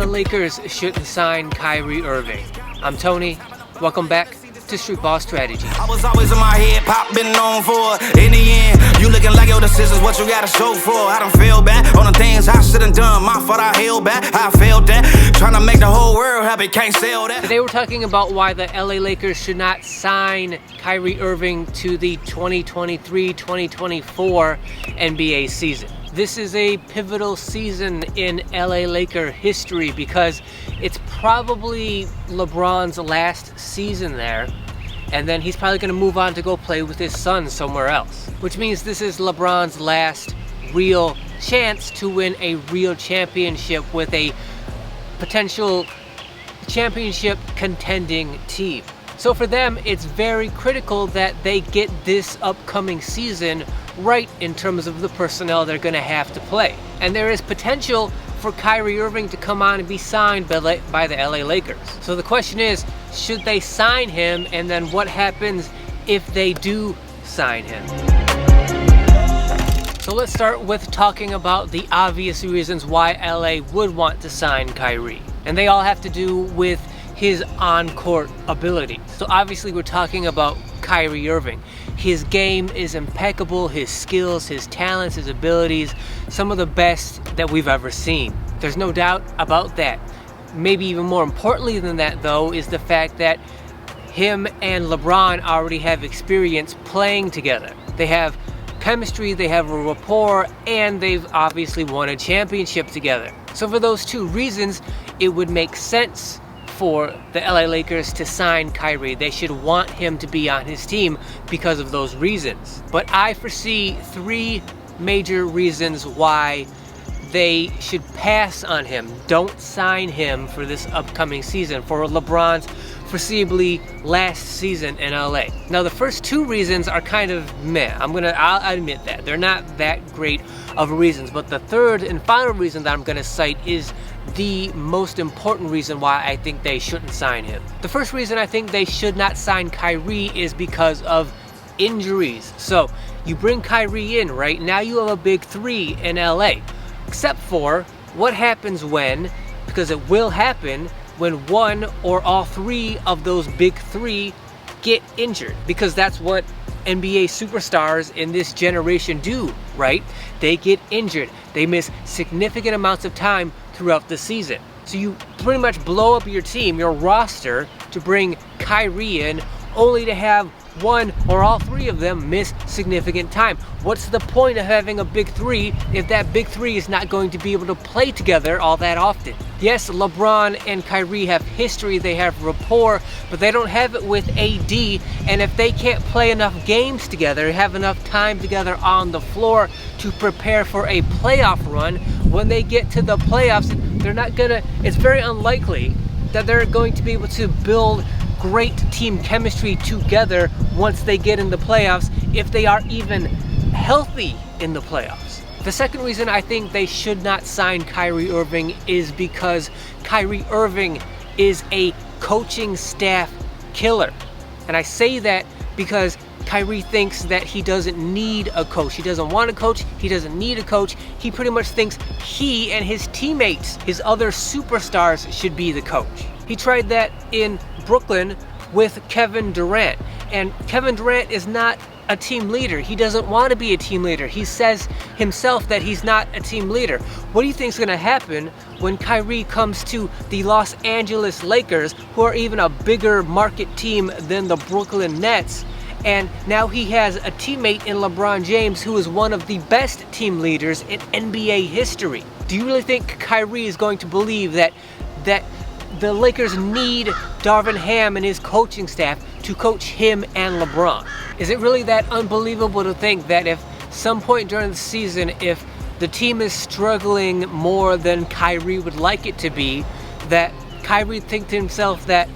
the Lakers shouldn't sign Kyrie Irving. I'm Tony. Welcome back to Streetball Strategies. I was always in my head, pop been known for. In the end, you looking like your decisions, what you gotta show for. I done fell back on the things I should've done. My fault, I held back, I failed that. Trying to make the whole world happy, can't sell that. Today we're talking about why the LA Lakers should not sign Kyrie Irving to the 2023-2024 NBA season. This is a pivotal season in LA Laker history because it's probably LeBron's last season there, and then he's probably going to move on to go play with his son somewhere else. Which means this is LeBron's last real chance to win a real championship with a potential championship contending team. So for them, it's very critical that they get this upcoming season right in terms of the personnel they're going to have to play. And there is potential for Kyrie Irving to come on and be signed by the LA Lakers. So the question is, should they sign him, and then what happens if they do sign him? So let's start with talking about the obvious reasons why LA would want to sign Kyrie. And they all have to do with his on-court ability. So obviously we're talking about Kyrie Irving. His game is impeccable, his skills, his talents, his abilities, some of the best that we've ever seen. There's no doubt about that. Maybe even more importantly than that, though, is the fact that him and LeBron already have experience playing together. They have chemistry, they have a rapport, and they've obviously won a championship together. So for those two reasons, it would make sense for the LA Lakers to sign Kyrie. They should want him to be on his team because of those reasons. But I foresee three major reasons why they should pass on him. Don't sign him for this upcoming season, for LeBron's foreseeably last season in LA. Now the first two reasons are kind of meh. I'll admit that. They're not that great of reasons. But the third and final reason that I'm gonna cite is the most important reason why I think they shouldn't sign him. The first reason I think they should not sign Kyrie is because of injuries. So you bring Kyrie in, right? Now you have a big three in LA. Except for what happens when, because it will happen, when one or all three of those big three get injured. Because that's what NBA superstars in this generation do, right? They get injured. They miss significant amounts of time throughout the season. So you pretty much blow up your team, your roster, to bring Kyrie in, only to have one or all three of them miss significant time. What's the point of having a big three if that big three is not going to be able to play together all that often? Yes, LeBron and Kyrie have history, they have rapport, but they don't have it with AD, and if they can't play enough games together, have enough time together on the floor to prepare for a playoff run, when they get to the playoffs, it's very unlikely that they're going to be able to build great team chemistry together once they get in the playoffs, if they are even healthy in the playoffs. The second reason I think they should not sign Kyrie Irving is because Kyrie Irving is a coaching staff killer. And I say that because Kyrie thinks that he doesn't need a coach. He doesn't want a coach. He doesn't need a coach. He pretty much thinks he and his teammates, his other superstars, should be the coach. He tried that in Brooklyn with Kevin Durant. And Kevin Durant is not a team leader. He doesn't want to be a team leader. He says himself that he's not a team leader. What do you think is going to happen when Kyrie comes to the Los Angeles Lakers, who are even a bigger market team than the Brooklyn Nets? And now he has a teammate in LeBron James who is one of the best team leaders in NBA history. Do you really think Kyrie is going to believe that the Lakers need Darvin Ham and his coaching staff to coach him and LeBron? Is it really that unbelievable to think that if some point during the season, if the team is struggling more than Kyrie would like it to be, that Kyrie think to himself that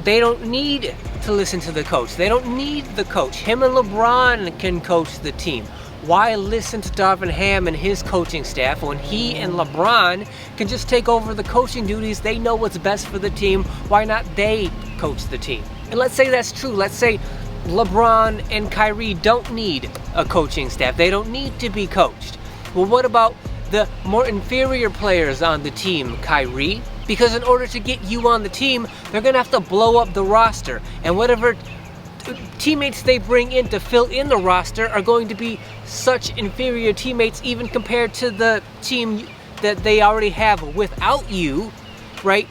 they don't need to listen to the coach. They don't need the coach. Him and LeBron can coach the team. Why listen to Darvin Ham and his coaching staff when he and LeBron can just take over the coaching duties? They know what's best for the team. Why not they coach the team? And let's say that's true. Let's say LeBron and Kyrie don't need a coaching staff. They don't need to be coached. Well, what about the more inferior players on the team, Kyrie. Because in order to get you on the team, they're gonna have to blow up the roster. And whatever teammates they bring in to fill in the roster are going to be such inferior teammates even compared to the team that they already have without you, right?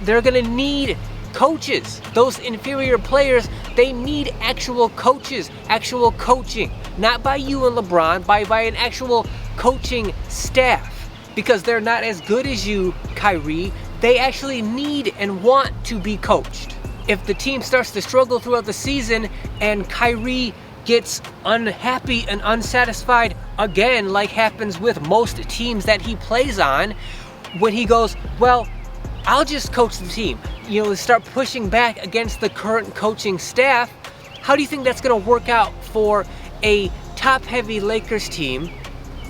They're gonna need coaches. Those inferior players, they need actual coaches, actual coaching. Not by you and LeBron, by an actual coaching staff. Because they're not as good as you, Kyrie. They actually need and want to be coached. If the team starts to struggle throughout the season and Kyrie gets unhappy and unsatisfied again, like happens with most teams that he plays on, when he goes, well, I'll just coach the team, start pushing back against the current coaching staff, how do you think that's gonna work out for a top-heavy Lakers team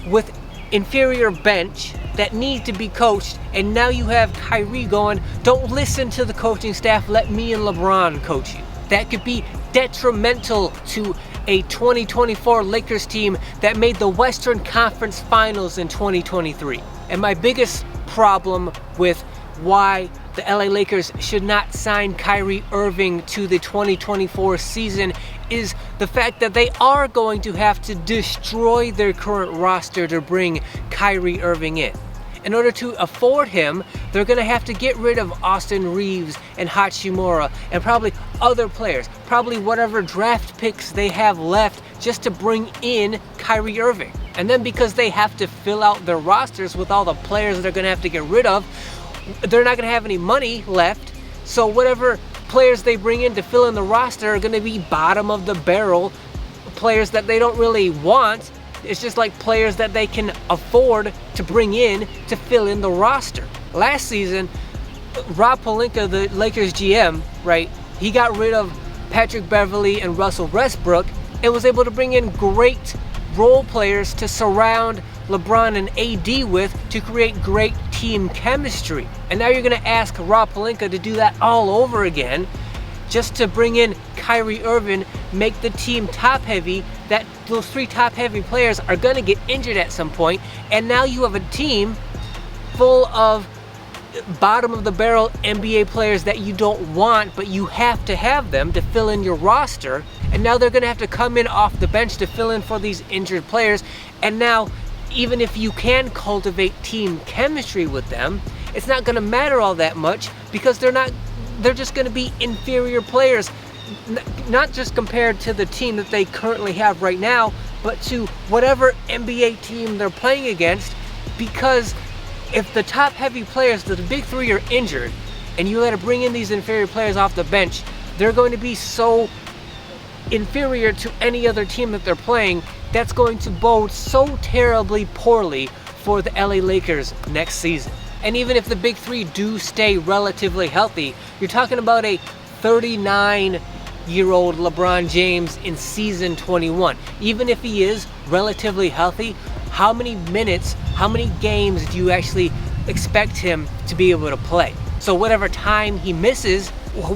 with inferior bench that needs to be coached, and now you have Kyrie going, don't listen to the coaching staff, let me and LeBron coach you? That could be detrimental to a 2024 Lakers team that made the Western Conference Finals in 2023. And my biggest problem with why the LA Lakers should not sign Kyrie Irving to the 2024 season is the fact that they are going to have to destroy their current roster to bring Kyrie Irving in. In order to afford him, they're going to have to get rid of Austin Reeves and Hachimura and probably other players, probably whatever draft picks they have left just to bring in Kyrie Irving. And then because they have to fill out their rosters with all the players that they're going to have to get rid of, they're not going to have any money left, so whatever players they bring in to fill in the roster are going to be bottom of the barrel players that they don't really want. It's just like players that they can afford to bring in to fill in the roster. Last season, Rob Pelinka, the Lakers GM, right, he got rid of Patrick Beverley and Russell Westbrook and was able to bring in great role players to surround LeBron and AD with to create great team chemistry. And now you're going to ask Rob Pelinka to do that all over again just to bring in Kyrie Irving, make the team top heavy, that those three top heavy players are going to get injured at some point, and now you have a team full of bottom of the barrel NBA players that you don't want, but you have to have them to fill in your roster, and now they're going to have to come in off the bench to fill in for these injured players. And now even if you can cultivate team chemistry with them, it's not going to matter all that much because they're just going to be inferior players, not just compared to the team that they currently have right now, but to whatever NBA team they're playing against. Because if the top heavy players, the big three, are injured and you got to bring in these inferior players off the bench, they're going to be so inferior to any other team that they're playing. That's going to bode so terribly poorly for the LA Lakers next season. And even if the big three do stay relatively healthy, you're talking about a 39-year-old LeBron James in season 21. Even if he is relatively healthy, how many minutes, how many games do you actually expect him to be able to play? So whatever time he misses,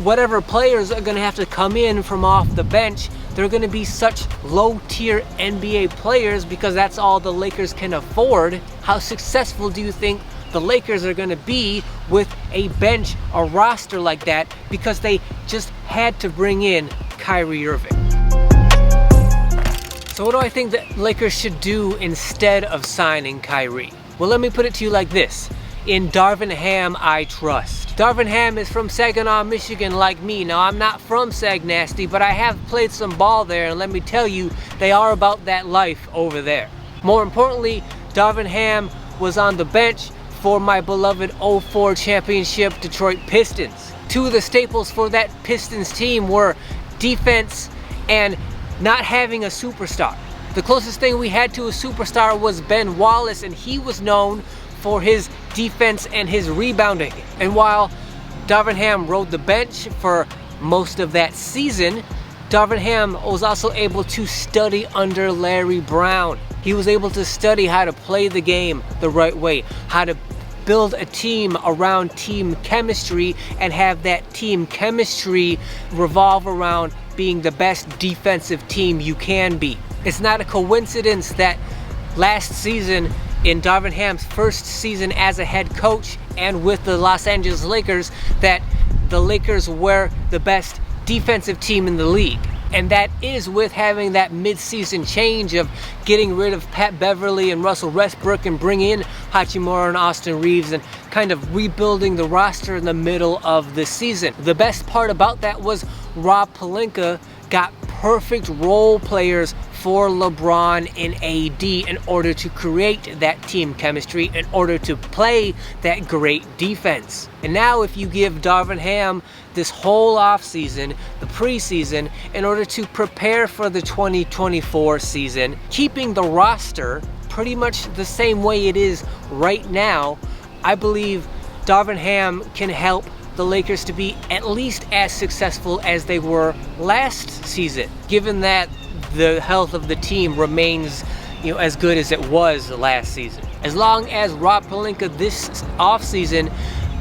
whatever players are going to have to come in from off the bench, they're going to be such low-tier NBA players because that's all the Lakers can afford. How successful do you think the Lakers are going to be with a bench, a roster like that, because they just had to bring in Kyrie Irving? So what do I think the Lakers should do instead of signing Kyrie? Well, let me put it to you like this. In Darvin Ham, I trust. Darvin Ham is from Saginaw, Michigan, like me. Now, I'm not from Sagnasty, but I have played some ball there, and let me tell you, they are about that life over there. More importantly, Darvin Ham was on the bench for my beloved 04 championship Detroit Pistons. Two of the staples for that Pistons team were defense and not having a superstar. The closest thing we had to a superstar was Ben Wallace, and he was known for his defense and his rebounding. And while Darvin Ham rode the bench for most of that season, Darvin Ham was also able to study under Larry Brown. He was able to study how to play the game the right way, how to build a team around team chemistry and have that team chemistry revolve around being the best defensive team you can be. It's not a coincidence that last season in Darvin Ham's first season as a head coach and with the Los Angeles Lakers that the Lakers were the best defensive team in the league. And that is with having that mid-season change of getting rid of Pat Beverly and Russell Westbrook and bringing in Hachimura and Austin Reeves and kind of rebuilding the roster in the middle of the season. The best part about that was Rob Pelinka got perfect role players for LeBron and AD in order to create that team chemistry, in order to play that great defense. And now if you give Darvin Ham this whole offseason, the preseason, in order to prepare for the 2024 season, keeping the roster pretty much the same way it is right now, I believe Darvin Ham can help the Lakers to be at least as successful as they were last season, given that the health of the team remains, as good as it was last season. As long as Rob Pelinka this offseason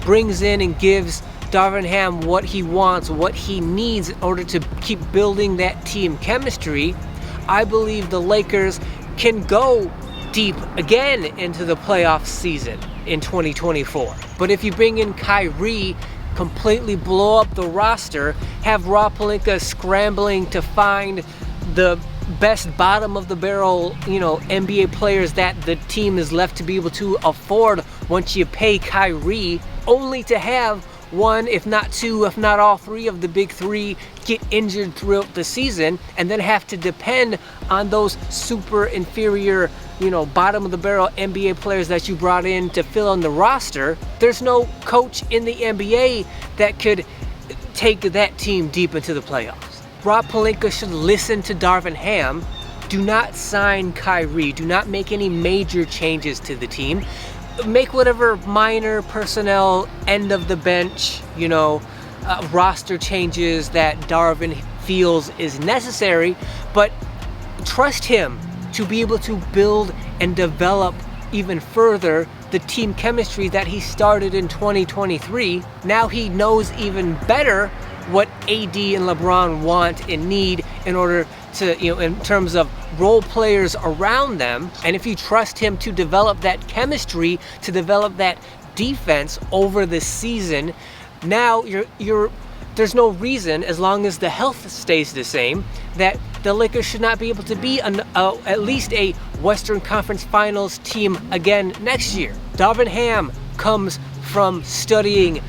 brings in and gives Darvin Ham what he wants, what he needs in order to keep building that team chemistry, I believe the Lakers can go deep again into the playoff season in 2024. But if you bring in Kyrie, completely blow up the roster, have Rob Pelinka scrambling to find the best bottom of the barrel, NBA players that the team is left to be able to afford once you pay Kyrie, only to have one, if not two, if not all three of the big three get injured throughout the season, and then have to depend on those super inferior, bottom of the barrel NBA players that you brought in to fill in the roster. There's no coach in the NBA that could take that team deep into the playoffs. Rob Pelinka should listen to Darvin Ham. Do not sign Kyrie. Do not make any major changes to the team. Make whatever minor personnel, end of the bench, roster changes that Darvin feels is necessary, but trust him to be able to build and develop even further the team chemistry that he started in 2023. Now he knows even better what AD and LeBron want and need in order to, in terms of role players around them. And if you trust him to develop that chemistry, to develop that defense over the season, now there's no reason, as long as the health stays the same, that the Lakers should not be able to be at least a Western Conference Finals team again next year. Darvin Ham comes from studying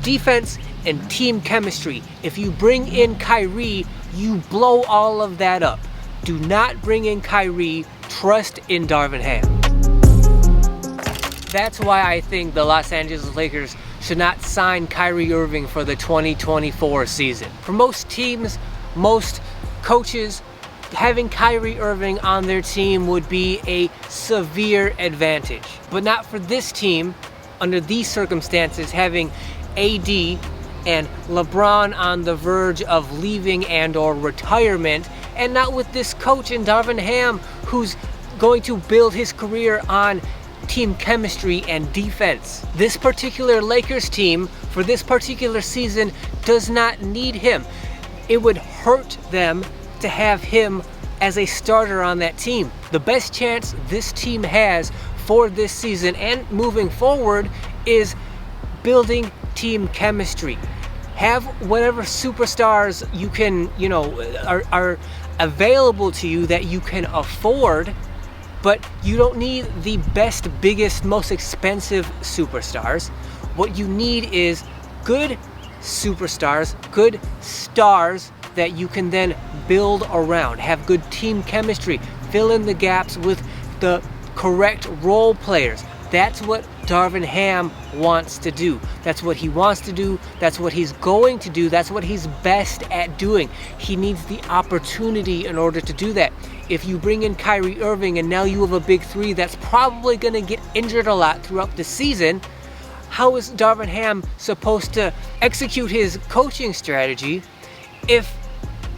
defense and team chemistry. If you bring in Kyrie, you blow all of that up. Do not bring in Kyrie. Trust in Darvin Ham. That's why I think the Los Angeles Lakers should not sign Kyrie Irving for the 2024 season. For most teams, most coaches, having Kyrie Irving on their team would be a severe advantage. But not for this team, under these circumstances, having AD and LeBron on the verge of leaving and or retirement, and not with this coach in Darvin Ham, who's going to build his career on team chemistry and defense. This particular Lakers team for this particular season does not need him. It would hurt them to have him as a starter on that team. The best chance this team has for this season and moving forward is building team chemistry. Have whatever superstars you can, are available to you that you can afford, but you don't need the best, biggest, most expensive superstars. What you need is good superstars, good stars that you can then build around. Have good team chemistry. Fill in the gaps with the correct role players. That's what Darvin Ham wants to do. That's what he wants to do. That's what he's going to do. That's what he's best at doing. He needs the opportunity in order to do that. If you bring in Kyrie Irving and now you have a big three that's probably going to get injured a lot throughout the season, how is Darvin Ham supposed to execute his coaching strategy if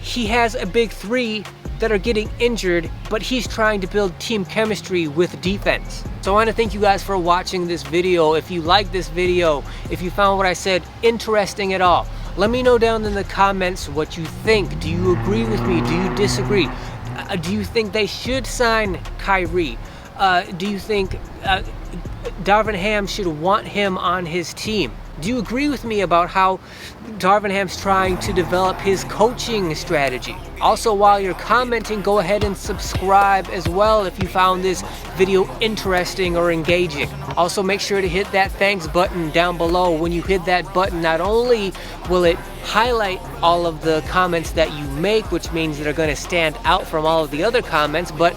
he has a big three that are getting injured, but he's trying to build team chemistry with defense? So I want to thank you guys for watching this video. If you liked this video, if you found what I said interesting at all, let me know down in the comments what you think. Do you agree with me? Do you disagree? Do you think they should sign Kyrie? do you think Darvin Ham should want him on his team? Do you agree with me about how Darvin Ham's trying to develop his coaching strategy? Also, while you're commenting, go ahead and subscribe as well if you found this video interesting or engaging. Also, make sure to hit that thanks button down below. When you hit that button, not only will it highlight all of the comments that you make, which means they're going to stand out from all of the other comments, but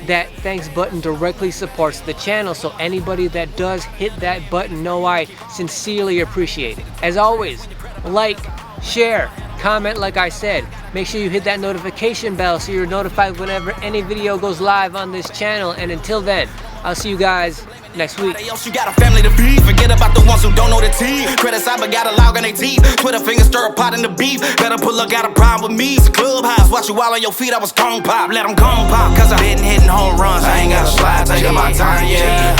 that thanks button directly supports the channel, so anybody that does hit that button know I sincerely appreciate it. As always, like, share, comment like I said. Make sure you hit that notification bell so you're notified whenever any video goes live on this channel. And until then, I'll see you guys next week. You got a family to feed. Forget about the ones who don't know the T. Criticize but got a log on their teeth. Twitter fingers stir a pot in the beef. Better pull up, got a problem with me. It's a clubhouse. Watch you while on your feet. I was gon' pop. Let them gon' pop. Cause I've been hitting home runs. I ain't gotta slide. Taking my time, yeah.